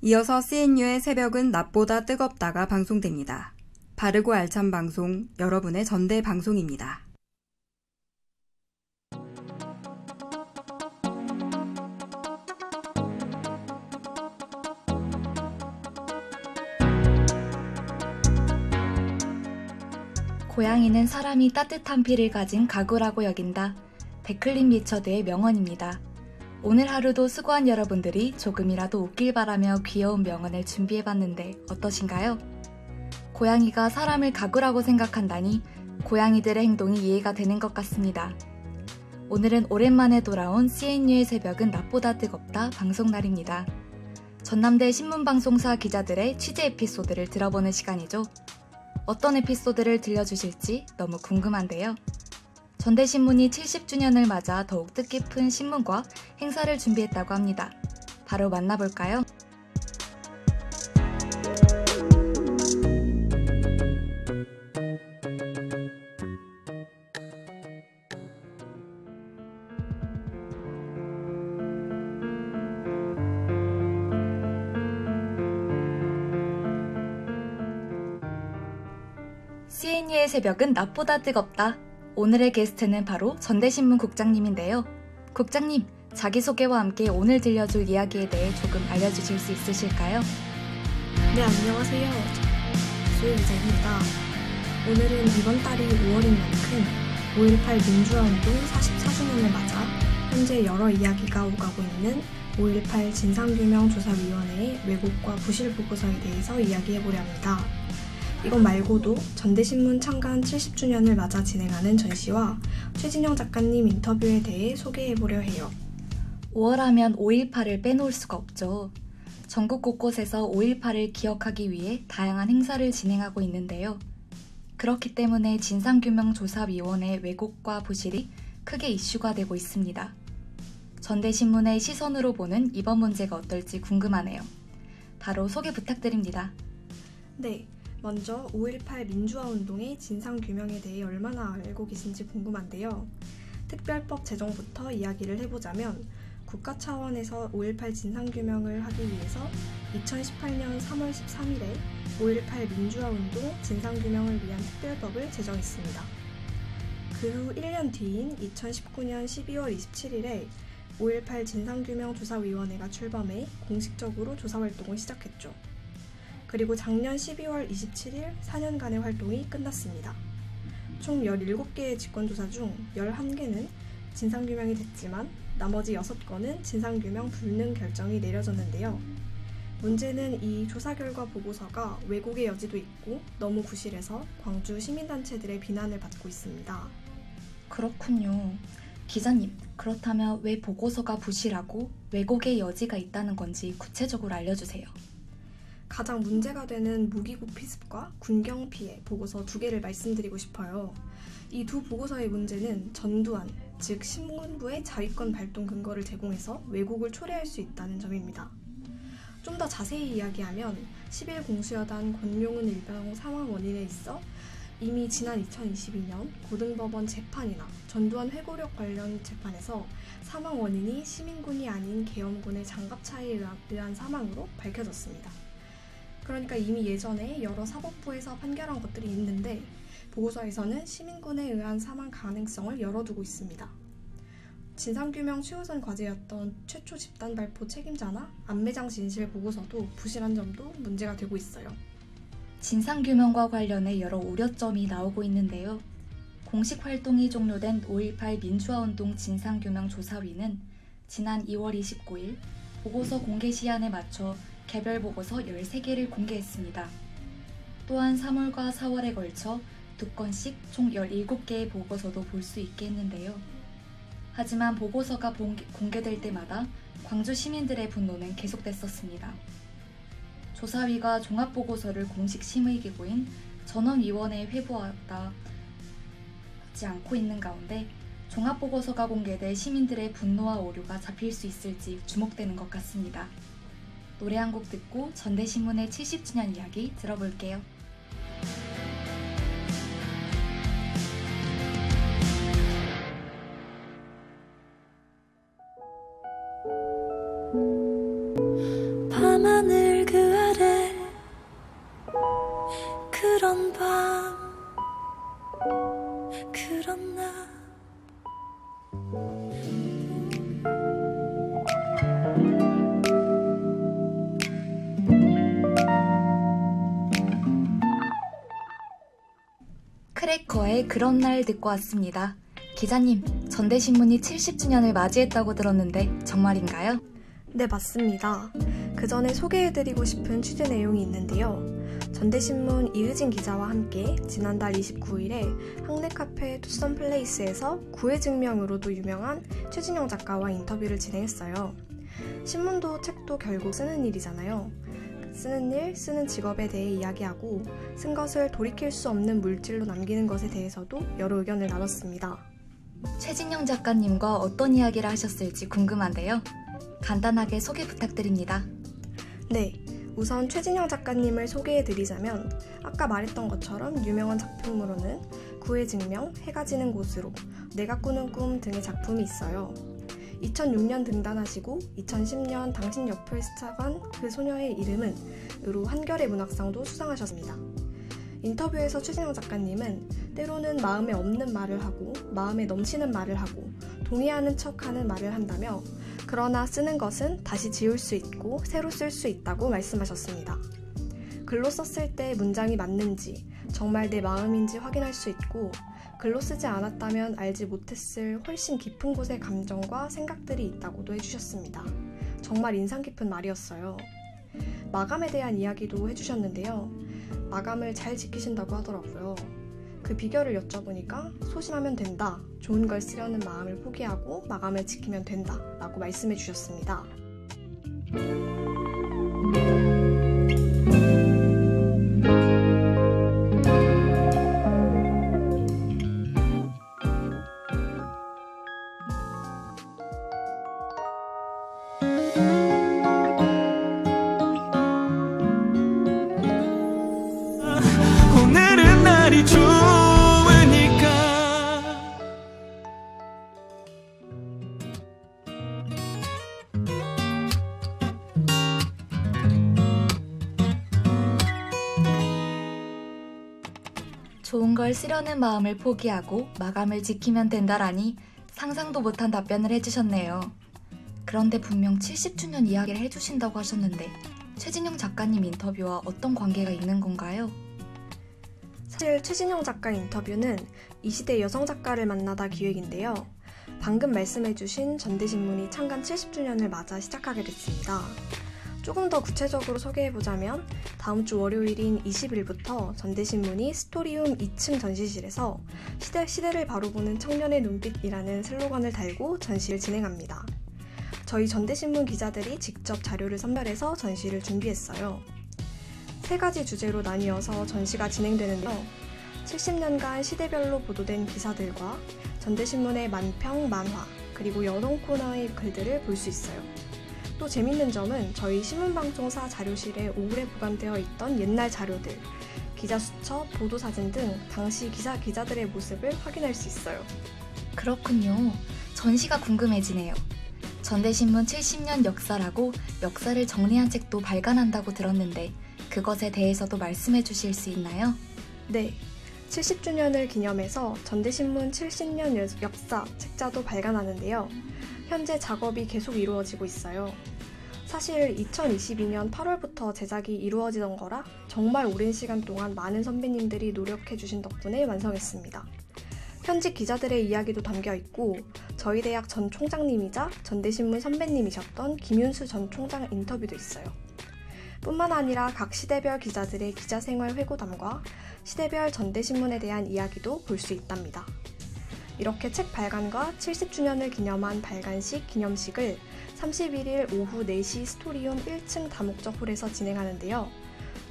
이어서 CNU의 새벽은 낮보다 뜨겁다가 방송됩니다. 바르고 알찬 방송, 여러분의 전대 방송입니다. 고양이는 사람이 따뜻한 피를 가진 가구라고 여긴다. 데클린 리처드의 명언입니다. 오늘 하루도 수고한 여러분들이 조금이라도 웃길 바라며 귀여운 명언을 준비해봤는데 어떠신가요? 고양이가 사람을 가구라고 생각한다니 고양이들의 행동이 이해가 되는 것 같습니다. 오늘은 오랜만에 돌아온 CNU의 새벽은 낮보다 뜨겁다 방송날입니다. 전남대 신문방송사 기자들의 취재 에피소드를 들어보는 시간이죠. 어떤 에피소드를 들려주실지 너무 궁금한데요. 전대신문이 70주년을 맞아 더욱 뜻깊은 신문과 행사를 준비했다고 합니다. 바로 만나볼까요? CNU의 새벽은 낮보다 뜨겁다. 오늘의 게스트는 바로 전대신문 국장님인데요. 국장님, 자기소개와 함께 오늘 들려줄 이야기에 대해 조금 알려주실 수 있으실까요? 네, 안녕하세요. 조혜 기자입니다. 오늘은 이번 달이 5월인 만큼 5.18 민주화운동 44주년을 맞아 현재 여러 이야기가 오가고 있는 5.18 진상규명조사위원회의 왜곡과 부실 보고서에 대해서 이야기해보려 합니다. 이것 말고도 전대신문 창간 70주년을 맞아 진행하는 전시와 최진영 작가님 인터뷰에 대해 소개해보려 해요. 5월 하면 5.18을 빼놓을 수가 없죠. 전국 곳곳에서 5.18을 기억하기 위해 다양한 행사를 진행하고 있는데요. 그렇기 때문에 진상규명조사위원회 왜곡과 부실이 크게 이슈가 되고 있습니다. 전대신문의 시선으로 보는 이번 문제가 어떨지 궁금하네요. 바로 소개 부탁드립니다. 네. 먼저 5.18 민주화운동의 진상규명에 대해 얼마나 알고 계신지 궁금한데요. 특별법 제정부터 이야기를 해보자면 국가 차원에서 5.18 진상규명을 하기 위해서 2018년 3월 13일에 5.18 민주화운동 진상규명을 위한 특별법을 제정했습니다. 그 후 1년 뒤인 2019년 12월 27일에 5.18 진상규명조사위원회가 출범해 공식적으로 조사활동을 시작했죠. 그리고 작년 12월 27일 4년간의 활동이 끝났습니다. 총 17개의 직권조사 중 11개는 진상규명이 됐지만 나머지 6건은 진상규명 불능 결정이 내려졌는데요. 문제는 이 조사 결과 보고서가 왜곡의 여지도 있고 너무 부실해서 광주 시민단체들의 비난을 받고 있습니다. 그렇군요. 기자님, 그렇다면 왜 보고서가 부실하고 왜곡의 여지가 있다는 건지 구체적으로 알려주세요. 가장 문제가 되는 무기고 피습과 군경 피해 보고서 2개를 말씀드리고 싶어요. 이 두 보고서의 문제는 전두환, 즉 신문부의 자위권 발동 근거를 제공해서 왜곡을 초래할 수 있다는 점입니다. 좀 더 자세히 이야기하면 10일 공수여단 권용훈 일병 사망 원인에 있어 이미 지난 2022년 고등법원 재판이나 전두환 회고록 관련 재판에서 사망 원인이 시민군이 아닌 계엄군의 장갑차에 의한 사망으로 밝혀졌습니다. 그러니까 이미 예전에 여러 사법부에서 판결한 것들이 있는데 보고서에서는 시민군에 의한 사망 가능성을 열어두고 있습니다. 진상규명 최우선 과제였던 최초 집단 발포 책임자나 안매장 진실 보고서도 부실한 점도 문제가 되고 있어요. 진상규명과 관련해 여러 우려점이 나오고 있는데요. 공식 활동이 종료된 5.18 민주화운동 진상규명조사위는 지난 2월 29일 보고서 공개 시한에 맞춰 개별 보고서 13개를 공개했습니다. 또한 3월과 4월에 걸쳐 2건씩 총 17개의 보고서도 볼 수 있게 했는데요. 하지만 보고서가 공개될 때마다 광주 시민들의 분노는 계속됐었습니다. 조사위가 종합보고서를 공식 심의기구인 전원위원회에 회부하지 않고 있는 가운데 종합보고서가 공개돼 시민들의 분노와 오류가 잡힐 수 있을지 주목되는 것 같습니다. 노래 한 곡 듣고 전대신문의 70주년 이야기 들어볼게요. 밤하늘 그런 밤 그런 날 크래커의 그런 날 듣고 왔습니다. 기자님, 전대신문이 70주년을 맞이했다고 들었는데 정말인가요? 네, 맞습니다. 그 전에 소개해드리고 싶은 취재 내용이 있는데요. 전대신문 이의진 기자와 함께 지난달 29일에 학내 카페 투썸 플레이스에서 구애증명으로도 유명한 최진영 작가와 인터뷰를 진행했어요. 신문도 책도 결국 쓰는 일이잖아요. 쓰는 일, 쓰는 직업에 대해 이야기하고 쓴 것을 돌이킬 수 없는 물질로 남기는 것에 대해서도 여러 의견을 나눴습니다. 최진영 작가님과 어떤 이야기를 하셨을지 궁금한데요. 간단하게 소개 부탁드립니다. 네, 우선 최진영 작가님을 소개해드리자면 아까 말했던 것처럼 유명한 작품으로는 구애증명, 해가 지는 곳으로, 내가 꾸는 꿈 등의 작품이 있어요. 2006년 등단하시고 2010년 당신 옆을 스쳐간 그 소녀의 이름은 으로 한겨레 문학상도 수상하셨습니다. 인터뷰에서 최진영 작가님은 때로는 마음에 없는 말을 하고 마음에 넘치는 말을 하고 동의하는 척하는 말을 한다며 그러나 쓰는 것은 다시 지울 수 있고 새로 쓸 수 있다고 말씀하셨습니다. 글로 썼을 때 문장이 맞는지 정말 내 마음인지 확인할 수 있고 글로 쓰지 않았다면 알지 못했을 훨씬 깊은 곳의 감정과 생각들이 있다고도 해주셨습니다. 정말 인상 깊은 말이었어요. 마감에 대한 이야기도 해주셨는데요. 마감을 잘 지키신다고 하더라고요. 그 비결을 여쭤보니까 소심하면 된다, 좋은 걸 쓰려는 마음을 포기하고 마감을 지키면 된다 라고 말씀해 주셨습니다. 오늘은 날이 좋으니까 좋은 걸 쓰려는 마음을 포기하고 마감을 지키면 된다라니 상상도 못한 답변을 해주셨네요. 그런데 분명 70주년 이야기를 해주신다고 하셨는데 최진영 작가님 인터뷰와 어떤 관계가 있는 건가요? 사실 최진영 작가 인터뷰는 이 시대 여성 작가를 만나다 기획인데요. 방금 말씀해주신 전대신문이 창간 70주년을 맞아 시작하게 됐습니다. 조금 더 구체적으로 소개해보자면 다음 주 월요일인 20일부터 전대신문이 스토리움 2층 전시실에서 시대를 바로 보는 청년의 눈빛이라는 슬로건을 달고 전시를 진행합니다. 저희 전대신문 기자들이 직접 자료를 선별해서 전시를 준비했어요. 3가지 주제로 나뉘어서 전시가 진행되는데요. 70년간 시대별로 보도된 기사들과 전대신문의 만평, 만화, 그리고 여론 코너의 글들을 볼 수 있어요. 또 재밌는 점은 저희 신문방송사 자료실에 오래 보관되어 있던 옛날 자료들, 기자 수첩, 보도사진 등 당시 기자들의 모습을 확인할 수 있어요. 그렇군요. 전시가 궁금해지네요. 전대신문 70년 역사라고 역사를 정리한 책도 발간한다고 들었는데 그것에 대해서도 말씀해 주실 수 있나요? 네, 70주년을 기념해서 전대신문 70년 역사 책자도 발간하는데요. 현재 작업이 계속 이루어지고 있어요. 사실 2022년 8월부터 제작이 이루어지던 거라 정말 오랜 시간 동안 많은 선배님들이 노력해 주신 덕분에 완성했습니다. 현직 기자들의 이야기도 담겨 있고 저희 대학 전 총장님이자 전대신문 선배님이셨던 김윤수 전 총장 인터뷰도 있어요. 뿐만 아니라 각 시대별 기자들의 기자생활 회고담과 시대별 전대신문에 대한 이야기도 볼 수 있답니다. 이렇게 책 발간과 70주년을 기념한 발간식 기념식을 31일 오후 4시 스토리움 1층 다목적 홀에서 진행하는데요.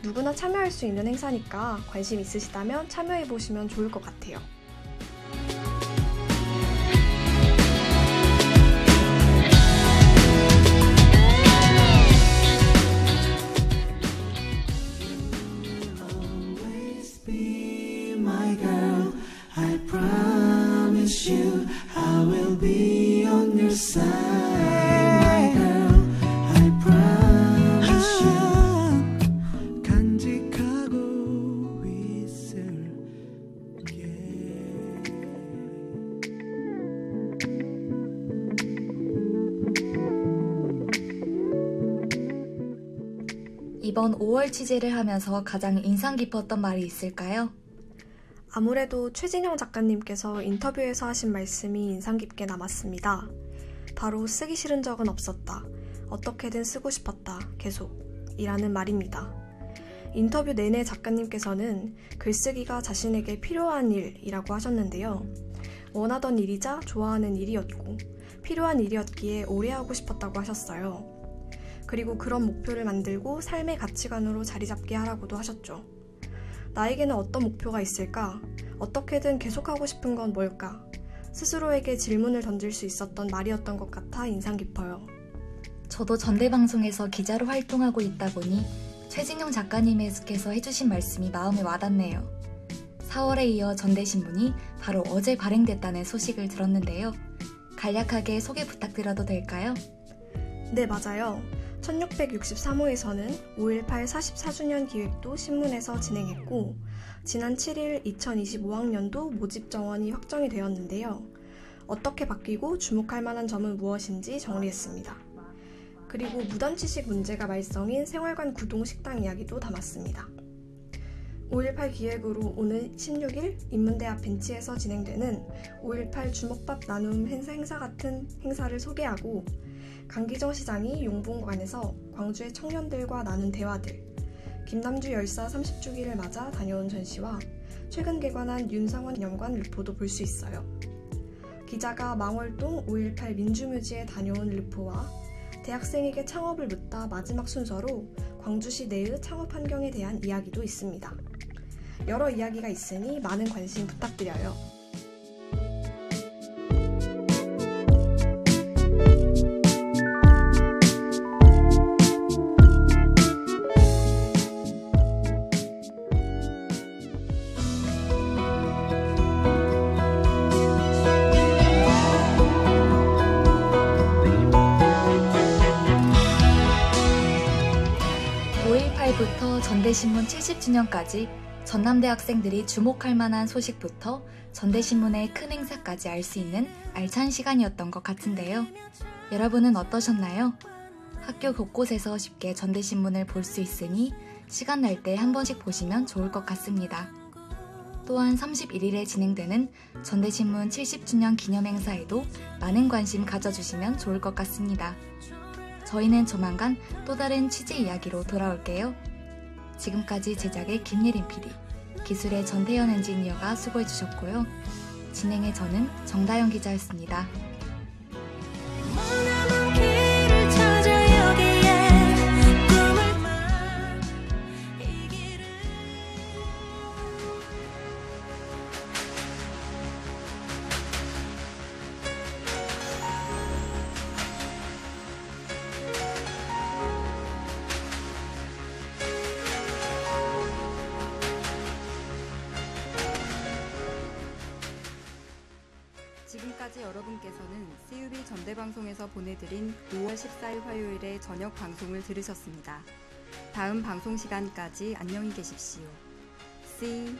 누구나 참여할 수 있는 행사니까 관심 있으시다면 참여해보시면 좋을 것 같아요. I will be on your side, my girl. I promise you. 간직하고 있어. 이번 5월 취재를 하면서 가장 인상 깊었던 말이 있을까요? 아무래도 최진영 작가님께서 인터뷰에서 하신 말씀이 인상 깊게 남았습니다. 바로 쓰기 싫은 적은 없었다. 어떻게든 쓰고 싶었다. 계속. 이라는 말입니다. 인터뷰 내내 작가님께서는 글쓰기가 자신에게 필요한 일이라고 하셨는데요. 원하던 일이자 좋아하는 일이었고 필요한 일이었기에 오래 하고 싶었다고 하셨어요. 그리고 그런 목표를 만들고 삶의 가치관으로 자리 잡게 하라고도 하셨죠. 나에게는 어떤 목표가 있을까? 어떻게든 계속하고 싶은 건 뭘까? 스스로에게 질문을 던질 수 있었던 말이었던 것 같아 인상 깊어요. 저도 전대방송에서 기자로 활동하고 있다 보니 최진영 작가님께서 해주신 말씀이 마음에 와닿네요. 4월에 이어 전대신문이 바로 어제 발행됐다는 소식을 들었는데요. 간략하게 소개 부탁드려도 될까요? 네, 맞아요. 1663호에서는 5.18 44주년 기획도 신문에서 진행했고 지난 7일 2025학년도 모집 정원이 확정이 되었는데요. 어떻게 바뀌고 주목할 만한 점은 무엇인지 정리했습니다. 그리고 무단취식 문제가 말썽인 생활관 구동 식당 이야기도 담았습니다. 5.18 기획으로 오는 16일 인문대 앞 벤치에서 진행되는 5.18 주먹밥 나눔 행사 같은 행사를 소개하고 강기정 시장이 용봉관에서 광주의 청년들과 나눈 대화들, 김남주 열사 30주기를 맞아 다녀온 전시와 최근 개관한 윤상원 기념관 르포도 볼 수 있어요. 기자가 망월동 5.18 민주묘지에 다녀온 르포와 대학생에게 창업을 묻다 마지막 순서로 광주시 내의 창업 환경에 대한 이야기도 있습니다. 여러 이야기가 있으니 많은 관심 부탁드려요. 부터 전대신문 70주년까지 전남대 학생들이 주목할 만한 소식부터 전대신문의 큰 행사까지 알 수 있는 알찬 시간이었던 것 같은데요. 여러분은 어떠셨나요? 학교 곳곳에서 쉽게 전대신문을 볼 수 있으니 시간 날 때 한 번씩 보시면 좋을 것 같습니다. 또한 31일에 진행되는 전대신문 70주년 기념행사에도 많은 관심 가져주시면 좋을 것 같습니다. 저희는 조만간 또 다른 취재 이야기로 돌아올게요. 지금까지 제작의 김예린 PD, 기술의 전태현 엔지니어가 수고해주셨고요. 진행의 저는 정다영 기자였습니다. 지금까지 여러분께서는 CUB 전대방송에서 보내드린 5월 14일 화요일의 저녁 방송을 들으셨습니다. 다음 방송 시간까지 안녕히 계십시오. CUB